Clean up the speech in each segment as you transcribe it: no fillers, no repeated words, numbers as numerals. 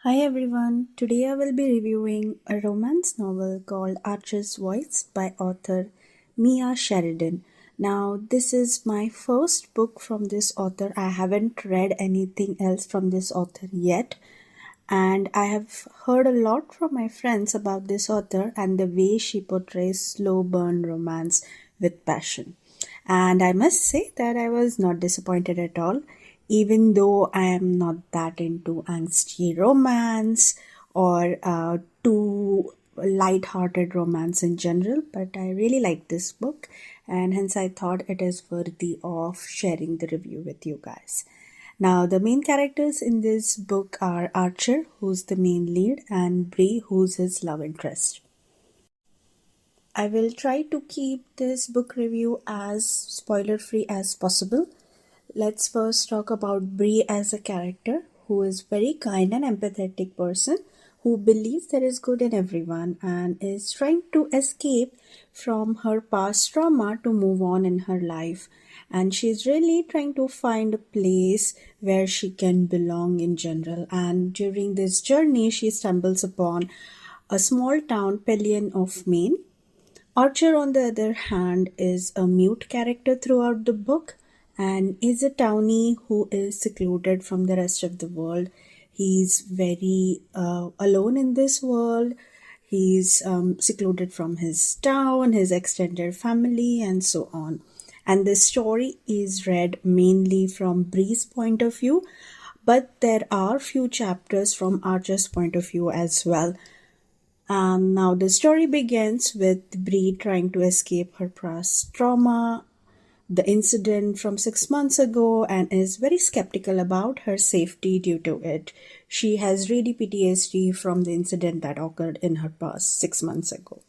Hi everyone, today I will be reviewing a romance novel called Archer's Voice by author Mia Sheridan. Now, this is my first book from this author. I haven't read anything else from this author yet, and I have heard a lot from my friends about this author and the way she portrays slow burn romance with passion. And I must say that I was not disappointed at all, even though I am not that into angsty romance or too light-hearted romance in general. But I really like this book, and hence I thought it is worthy of sharing the review with you guys. Now, the main characters in this book are Archer, who's the main lead, and Bree, who's his love interest. I will try to keep this book review as spoiler free as possible. Let's first talk about Bree as a character who is very kind and empathetic person who believes there is good in everyone and is trying to escape from her past trauma to move on in her life. And she's really trying to find a place where she can belong in general. And during this journey, she stumbles upon a small town, Pelion of Maine. Archer, on the other hand, is a mute character throughout the book and is a townie who is secluded from the rest of the world. He's very alone in this world. He's secluded from his town, his extended family, and so on. And the story is read mainly from Bree's point of view, but there are few chapters from Archer's point of view as well. Now the story begins with Bree trying to escape her past trauma, the incident from 6 months ago, and is very skeptical about her safety due to it. She has really PTSD from the incident that occurred in her past 6 months ago.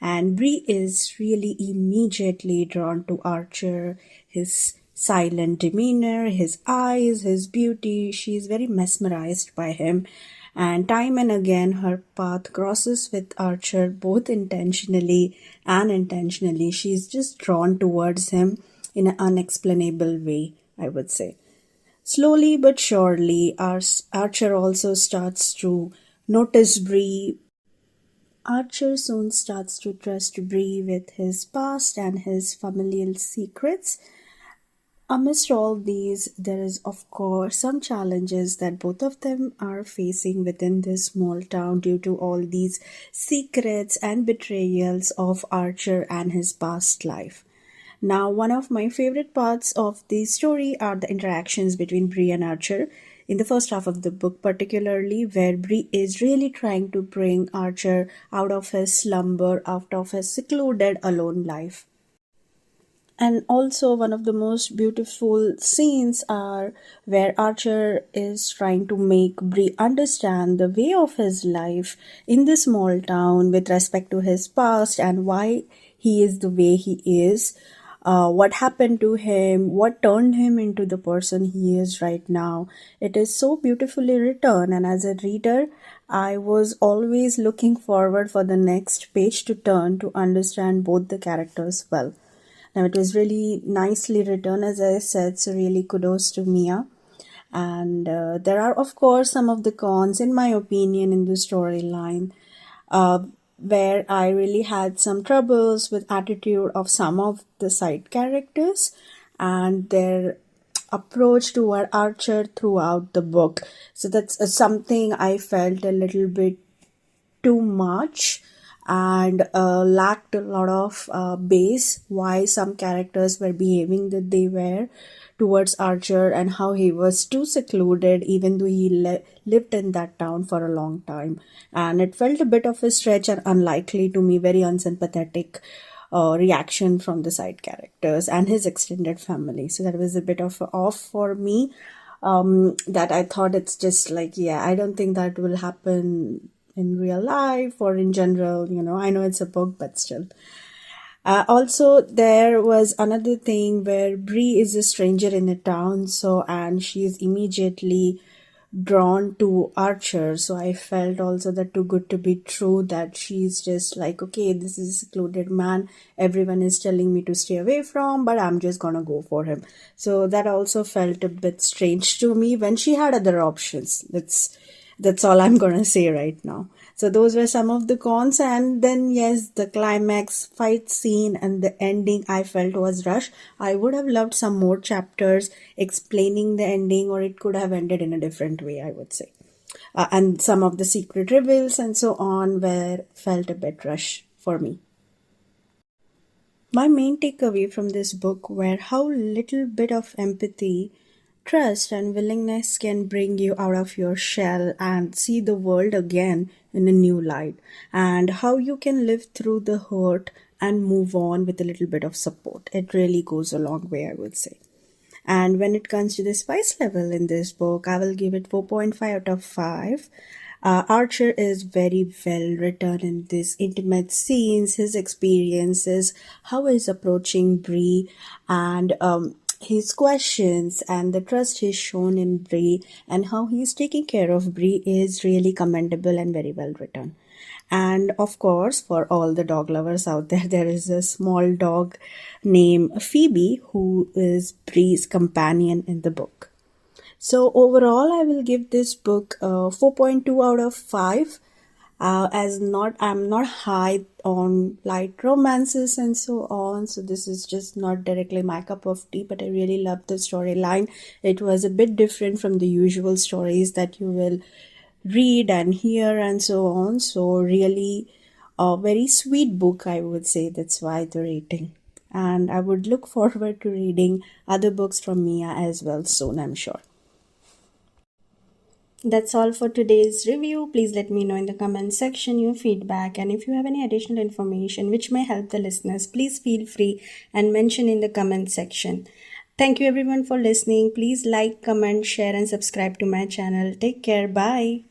And Bree is really immediately drawn to Archer, his silent demeanor, his eyes, his beauty. She's very mesmerized by him. And time and again, her path crosses with Archer, both intentionally and unintentionally. She's just drawn towards him in an unexplainable way, I would say. Slowly but surely, Archer also starts to notice Bree. Archer soon starts to trust Bree with his past and his familial secrets. Amidst all these, there is, of course, some challenges that both of them are facing within this small town due to all these secrets and betrayals of Archer and his past life. Now, one of my favorite parts of the story are the interactions between Bree and Archer in the first half of the book, particularly where Bree is really trying to bring Archer out of his slumber, out of his secluded, alone life. And also, one of the most beautiful scenes are where Archer is trying to make Bree understand the way of his life in this small town with respect to his past and why he is the way he is, what happened to him, what turned him into the person he is right now. It is so beautifully written, and as a reader, I was always looking forward for the next page to turn to understand both the characters well. Now, it was really nicely written, as I said, so really kudos to Mia. And there are, of course, some of the cons, in my opinion, in the storyline, uh, where I really had some troubles with attitude of some of the side characters and their approach toward Archer throughout the book. So that's something I felt a little bit too much and lacked a lot of base why some characters were behaving that they were towards Archer and how he was too secluded even though he lived in that town for a long time. And it felt a bit of a stretch and unlikely to me, very unsympathetic reaction from the side characters and his extended family. So that was a bit of a off for me. That I thought it's just like, yeah, I don't think that will happen in real life or in general. I know it's a book, but still. Also, there was another thing where Bree is a stranger in the town, and she is immediately drawn to Archer. So I felt also that too good to be true, that she's just like, okay, this is a secluded man. Everyone is telling me to stay away from, but I'm just gonna go for him. So that also felt a bit strange to me when she had other options. That's all I'm gonna say right now. So those were some of the cons, and then yes, the climax fight scene and the ending I felt was rushed. I would have loved some more chapters explaining the ending, or it could have ended in a different way, I would say. And some of the secret reveals and so on were felt a bit rushed for me. My main takeaway from this book were how little bit of empathy, trust, and willingness can bring you out of your shell and see the world again in a new light, and how you can live through the hurt and move on with a little bit of support. It really goes a long way, I would say. And when it comes to the spice level in this book, I will give it 4.5 out of 5. Archer is very well written in these intimate scenes, his experiences, how he's approaching Bree, and his questions, and the trust he's shown in Bree, and how he's taking care of Bree is really commendable and very well written. And of course, for all the dog lovers out there, there is a small dog named Phoebe who is Bree's companion in the book. So overall, I will give this book 4.2 out of 5. As not I'm not high on light romances and so on, so this is just not directly my cup of tea, but I really loved the storyline. It was a bit different from the usual stories that you will read and hear and so on, so really a very sweet book, I would say. That's why the rating, and I would look forward to reading other books from Mia as well soon, I'm sure. That's all for today's review. Please let me know in the comment section your feedback, and if you have any additional information which may help the listeners, please feel free and mention in the comment section. Thank you everyone for listening. Please like, comment, share and subscribe to my channel. Take care. Bye.